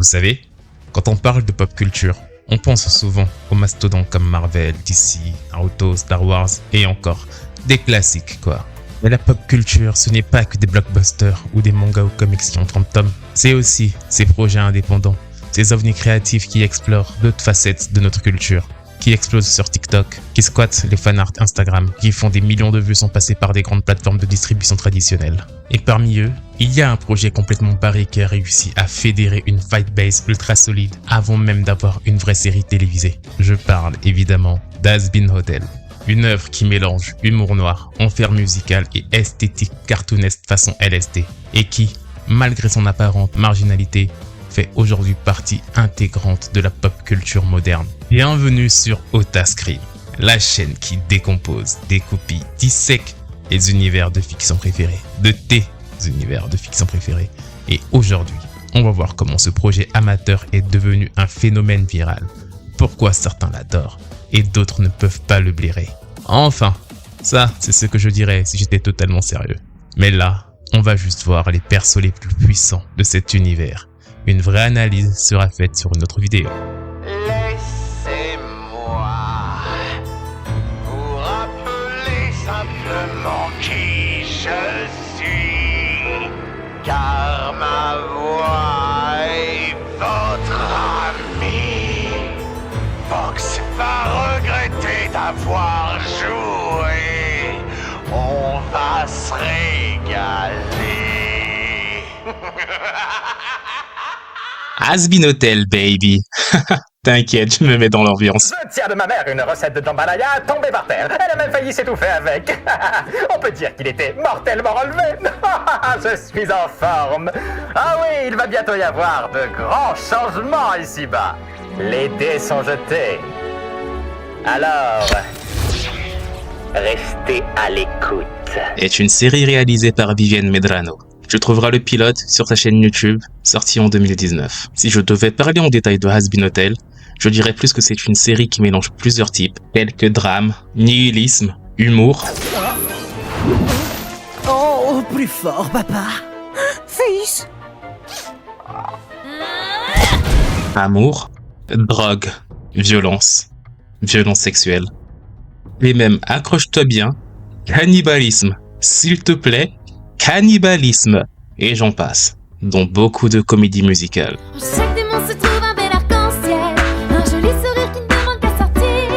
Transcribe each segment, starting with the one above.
Vous savez, quand on parle de pop culture, on pense souvent aux mastodontes comme Marvel, DC, Naruto, Star Wars et encore des classiques quoi. Mais la pop culture, ce n'est pas que des blockbusters ou des mangas ou comics qui ont 30 tomes, c'est aussi ces projets indépendants, ces ovnis créatifs qui explorent d'autres facettes de notre culture, qui explosent sur TikTok, qui squattent les fanarts Instagram, qui font des millions de vues sans passer par des grandes plateformes de distribution traditionnelles. Et parmi eux, il y a un projet complètement barré qui a réussi à fédérer une fanbase ultra solide avant même d'avoir une vraie série télévisée. Je parle évidemment d'Has-Been Hotel. Une œuvre qui mélange humour noir, enfer musical et esthétique cartoonesque façon LSD, et qui, malgré son apparente marginalité, fait aujourd'hui partie intégrante de la pop culture moderne. Bienvenue sur Otascreen, la chaîne qui décompose, découpille, dissèque les univers de fiction préférés, de tes univers de fiction préférés. Et aujourd'hui, on va voir comment ce projet amateur est devenu un phénomène viral, pourquoi certains l'adorent et d'autres ne peuvent pas le blairer. Enfin, ça, c'est ce que je dirais si j'étais totalement sérieux. Mais là, on va juste voir les persos les plus puissants de cet univers. Une vraie analyse sera faite sur une autre vidéo. Laissez-moi vous rappeler simplement qui je suis, car ma voix est votre ami. Fox va regretter d'avoir joué. On va se régaler. Has-Been Hotel, baby. T'inquiète, je me mets dans l'ambiance. Je tiens de ma mère une recette de jambalaya tombée par terre. Elle a même failli s'étouffer avec. On peut dire qu'il était mortellement relevé. Je suis en forme. Ah oui, il va bientôt y avoir de grands changements ici-bas. Les dés sont jetés. Alors, restez à l'écoute. Est une série réalisée par Vivienne Medrano. Tu trouveras le pilote sur sa chaîne YouTube, sorti en 2019. Si je devais parler en détail de Has-Been Hotel, je dirais plus que c'est une série qui mélange plusieurs types, tels que drame, nihilisme, humour. Oh, plus fort, papa. Fils. Amour, drogue, violence sexuelle. Et même, accroche-toi bien, cannibalisme, s'il te plaît, cannibalisme, et j'en passe, dont beaucoup de comédies musicales. Chaque démon se trouve un bel arc-en-ciel, un joli sourire qui ne demande qu'à sortir.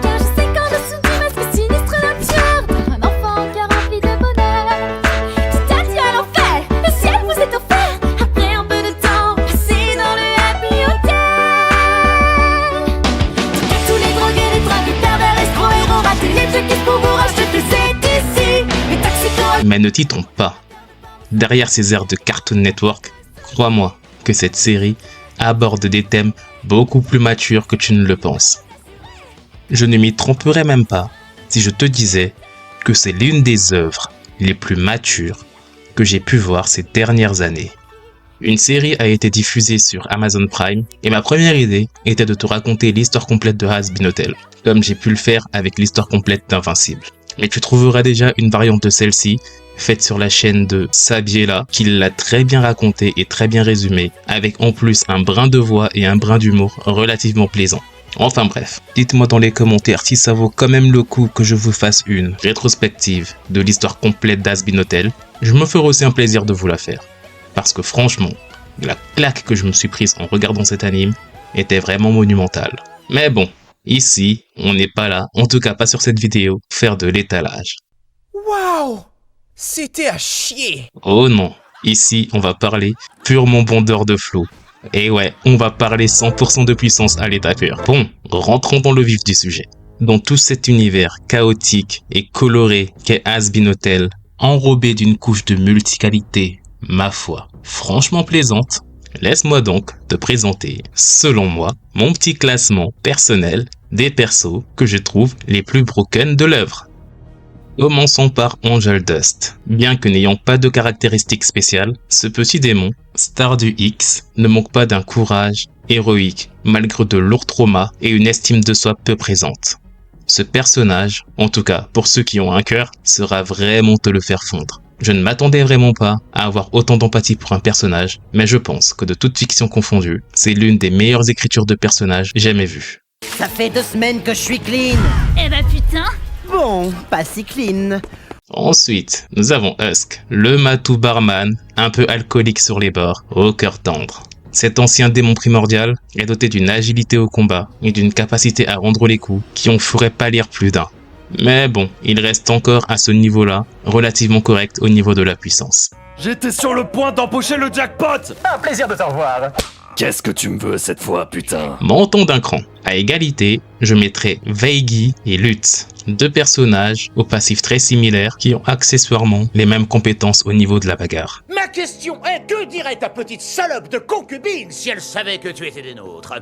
Car je sais qu'en dessous du masque sinistre l'absurde, un enfant qui a rempli de bonheur. Tout adieu à l'enfer, le ciel vous est offert. Après un peu de temps passé dans le happy hotel. Tous les drogués, les trafics, pervers, escrocs, héros, ratés, les jeux qui se pour vous racheter, c'est ici. Les toxicos. Mais ne t'y trompe pas. Derrière ces airs de Cartoon Network, crois-moi que cette série aborde des thèmes beaucoup plus matures que tu ne le penses. Je ne m'y tromperais même pas si je te disais que c'est l'une des œuvres les plus matures que j'ai pu voir ces dernières années. Une série a été diffusée sur Amazon Prime et ma première idée était de te raconter l'histoire complète de Has-Been Hotel, comme j'ai pu le faire avec l'histoire complète d'Invincible. Mais tu trouveras déjà une variante de celle-ci faite sur la chaîne de Sabiela qui l'a très bien raconté et très bien résumé, avec en plus un brin de voix et un brin d'humour relativement plaisant. Enfin bref, dites-moi dans les commentaires si ça vaut quand même le coup que je vous fasse une rétrospective de l'histoire complète d'Has-Been Hotel. Je me ferai aussi un plaisir de vous la faire. Parce que franchement, la claque que je me suis prise en regardant cet anime était vraiment monumentale. Mais bon, ici, on n'est pas là, en tout cas pas sur cette vidéo, faire de l'étalage. Waouh. C'était à chier. Oh non, ici on va parler purement bondeur de flow. Et ouais, on va parler 100% de puissance à l'état pur. Bon, rentrons dans le vif du sujet. Dans tout cet univers chaotique et coloré qu'est Has-Been Hotel, enrobé d'une couche de multiqualité, ma foi, franchement plaisante, laisse-moi donc te présenter, selon moi, mon petit classement personnel des persos que je trouve les plus broken de l'œuvre. Commençons par Angel Dust. Bien que n'ayant pas de caractéristiques spéciales, ce petit démon, star du X, ne manque pas d'un courage héroïque, malgré de lourds traumas et une estime de soi peu présente. Ce personnage, en tout cas pour ceux qui ont un cœur, sera vraiment te le faire fondre. Je ne m'attendais vraiment pas à avoir autant d'empathie pour un personnage, mais je pense que de toute fiction confondue, c'est l'une des meilleures écritures de personnages jamais vues. Ça fait 2 semaines que je suis clean. Eh bah putain. Bon, pas si clean. Ensuite, nous avons Husk, le matou barman, un peu alcoolique sur les bords, au cœur tendre. Cet ancien démon primordial est doté d'une agilité au combat et d'une capacité à rendre les coups qui en feraient pâlir plus d'un. Mais bon, il reste encore à ce niveau-là, relativement correct au niveau de la puissance. J'étais sur le point d'empocher le jackpot! Un plaisir de te revoir. Qu'est-ce que tu me veux cette fois, putain? Montons d'un cran. À égalité, je mettrai Veigi et Lutz, 2 personnages aux passifs très similaires qui ont accessoirement les mêmes compétences au niveau de la bagarre. Ma question est, que dirait ta petite salope de concubine si elle savait que tu étais des nôtres?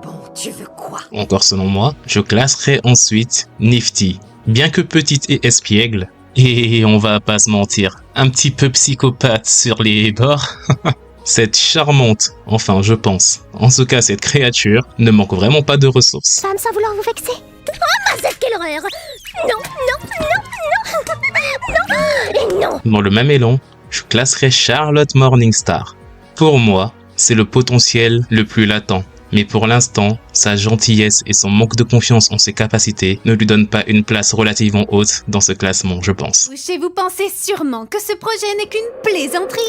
Bon, tu veux quoi? Encore selon moi, je classerai ensuite Nifty. Bien que petite et espiègle, et on va pas se mentir, un petit peu psychopathe sur les bords, cette charmante, enfin je pense, en tout cas cette créature, ne manque vraiment pas de ressources. Femme sans vouloir vous vexer. Oh Marcel, quelle horreur. Non. Dans le même élan, je classerai Charlotte Morningstar. Pour moi, c'est le potentiel le plus latent. Mais pour l'instant, sa gentillesse et son manque de confiance en ses capacités ne lui donnent pas une place relativement haute dans ce classement, je pense. Vous pensez sûrement que ce projet n'est qu'une plaisanterie,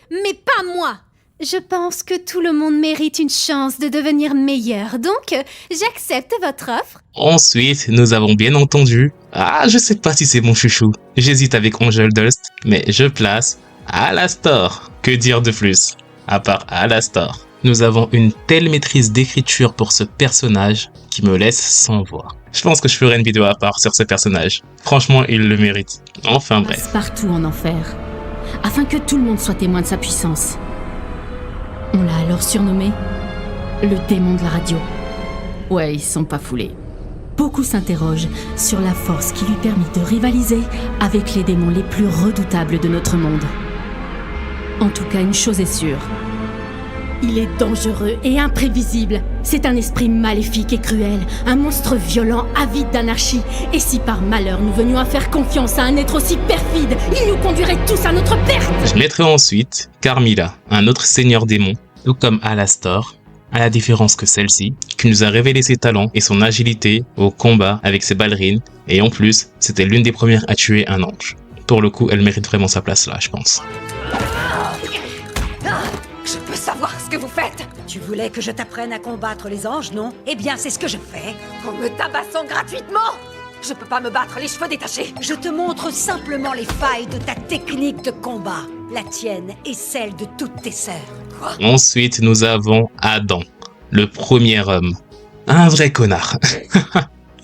mais pas moi. Je pense que tout le monde mérite une chance de devenir meilleur, donc j'accepte votre offre. Ensuite, nous avons bien entendu... Ah, je sais pas si c'est mon chouchou. J'hésite avec Angel Dust, mais je place Alastor. Que dire de plus, à part Alastor? Nous avons une telle maîtrise d'écriture pour ce personnage qui me laisse sans voix. Je pense que je ferai une vidéo à part sur ce personnage. Franchement, il le mérite. Enfin bref. Passe partout en enfer, afin que tout le monde soit témoin de sa puissance. On l'a alors surnommé le démon de la radio. Ouais, ils sont pas foulés. Beaucoup s'interrogent sur la force qui lui permet de rivaliser avec les démons les plus redoutables de notre monde. En tout cas, une chose est sûre. Il est dangereux et imprévisible. C'est un esprit maléfique et cruel, un monstre violent, avide d'anarchie. Et si par malheur nous venions à faire confiance à un être aussi perfide, il nous conduirait tous à notre perte. Je mettrai ensuite Carmilla, un autre seigneur démon, tout comme Alastor, à la différence que celle-ci, qui nous a révélé ses talents et son agilité au combat avec ses ballerines, et en plus, c'était l'une des premières à tuer un ange. Pour le coup, elle mérite vraiment sa place là, je pense. Je peux savoir ce que vous faites? Tu voulais que je t'apprenne à combattre les anges, non? Eh bien, c'est ce que je fais. En me tabassant gratuitement! Je peux pas me battre les cheveux détachés. Je te montre simplement les failles de ta technique de combat. La tienne et celle de toutes tes sœurs. Quoi? Ensuite, nous avons Adam, le premier homme. Un vrai connard.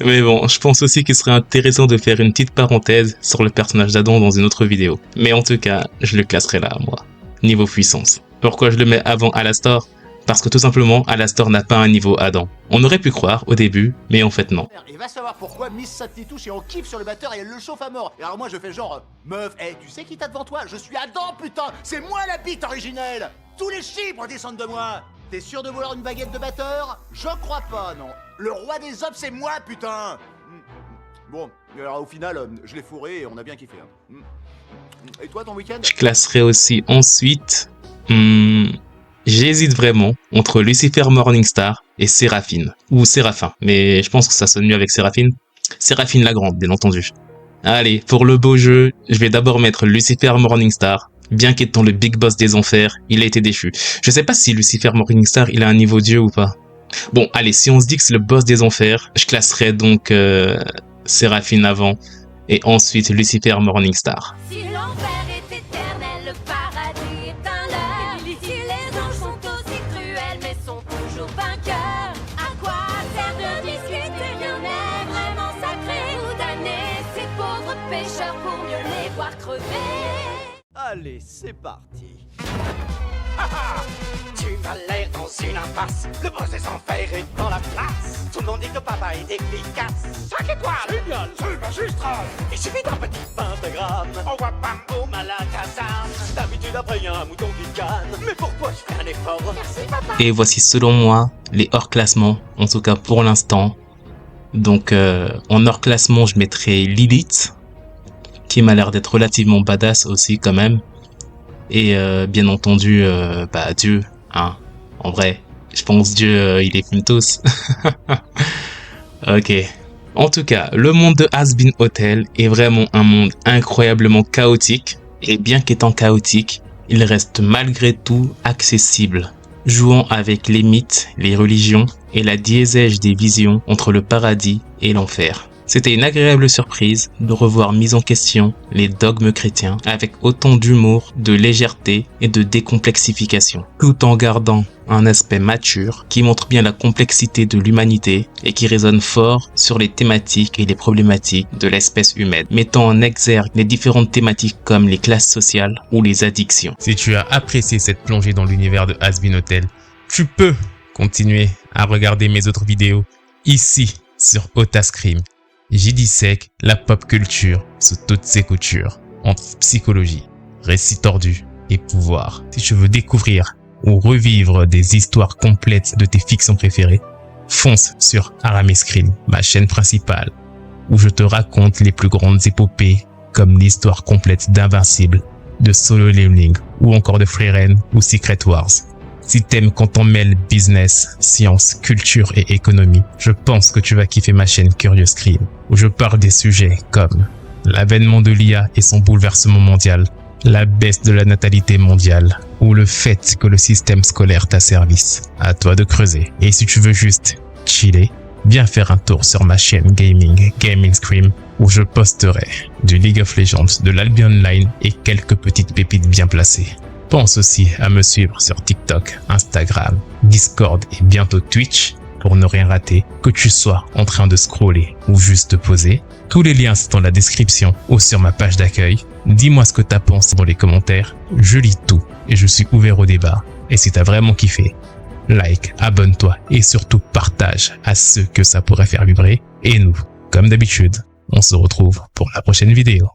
Mais bon, je pense aussi qu'il serait intéressant de faire une petite parenthèse sur le personnage d'Adam dans une autre vidéo. Mais en tout cas, je le classerai là, moi. Niveau puissance. Pourquoi je le mets avant Alastor? Parce que tout simplement, Alastor n'a pas un niveau Adam. On aurait pu croire au début, mais en fait non. Et va savoir pourquoi Miss sa petite touche et on kiffe sur le batteur et elle le chauffe à mort. Et alors moi je fais genre, meuf, tu sais qui t'a devant toi? Je suis Adam, putain. C'est moi la bite originelle. Tous les chibres descendent de moi. T'es sûr de vouloir une baguette de batteur? Je crois pas, non. Le roi des ops, c'est moi, putain. Bon, alors au final, je l'ai fourré et on a bien kiffé. Et toi, ton week-end? Je classerai aussi ensuite... J'hésite vraiment entre Lucifer Morningstar et Séraphine. Ou Séraphin, mais je pense que ça sonne mieux avec Séraphine. Séraphine la Grande, bien entendu. Allez, pour le beau jeu, je vais d'abord mettre Lucifer Morningstar. Bien qu'étant le big boss des enfers, il a été déchu. Je sais pas si Lucifer Morningstar, il a un niveau dieu ou pas. Bon, allez, si on se dit que c'est le boss des enfers, je classerai donc Séraphine avant, et ensuite Lucifer Morningstar. Si l'enfer est éternel, le paradis est un leurre. Si les anges sont aussi cruels mais sont toujours vainqueurs, à quoi sert de discuter? Rien n'est vraiment sacré. Ou damner ces pauvres pécheurs pour mieux les voir crever. Allez, c'est parti. Tu m'as l'air dans une impasse. Le boss des enfers est dans la place. Tout le monde dit que papa est efficace. 5 étoiles, génial, c'est magistral. Il suffit d'un petit pentagramme. On voit pas au Malakazam. D'habitude après y'a un mouton qui canne. Mais pour toi je fais un effort. Merci papa. Et voici selon moi les hors-classements, en tout cas pour l'instant. Donc en hors-classement je mettrai Lilith. qui m'a l'air d'être relativement badass aussi quand même. Et bien entendu, Dieu, hein. En vrai, je pense Dieu, il les fume tous. Ok. En tout cas, le monde de Hazbin Hotel est vraiment un monde incroyablement chaotique. Et bien qu'étant chaotique, il reste malgré tout accessible, jouant avec les mythes, les religions et la diésèse des visions entre le paradis et l'enfer. C'était une agréable surprise de revoir mis en question les dogmes chrétiens avec autant d'humour, de légèreté et de décomplexification, tout en gardant un aspect mature qui montre bien la complexité de l'humanité et qui résonne fort sur les thématiques et les problématiques de l'espèce humaine, mettant en exergue les différentes thématiques comme les classes sociales ou les addictions. Si tu as apprécié cette plongée dans l'univers de Hazbin Hotel, tu peux continuer à regarder mes autres vidéos ici sur Otascream. J'y dissèque la pop culture sous toutes ses coutures, entre psychologie, récits tordus et pouvoir. Si tu veux découvrir ou revivre des histoires complètes de tes fictions préférées, fonce sur Aramescream, ma chaîne principale, où je te raconte les plus grandes épopées comme l'histoire complète d'Invincible, de Solo Leveling ou encore de Frieren ou Secret Wars. Si t'aimes quand on mêle business, science, culture et économie, je pense que tu vas kiffer ma chaîne Curious Scream, où je parle des sujets comme l'avènement de l'IA et son bouleversement mondial, la baisse de la natalité mondiale, ou le fait que le système scolaire t'asservisse. À toi de creuser. Et si tu veux juste chiller, viens faire un tour sur ma chaîne Gaming Scream, où je posterai du League of Legends, de l'Albion Online et quelques petites pépites bien placées. Pense aussi à me suivre sur TikTok, Instagram, Discord et bientôt Twitch pour ne rien rater, que tu sois en train de scroller ou juste te poser. Tous les liens sont dans la description ou sur ma page d'accueil. Dis-moi ce que t'as pensé dans les commentaires, je lis tout et je suis ouvert au débat. Et si t'as vraiment kiffé, like, abonne-toi et surtout partage à ceux que ça pourrait faire vibrer. Et nous, comme d'habitude, on se retrouve pour la prochaine vidéo.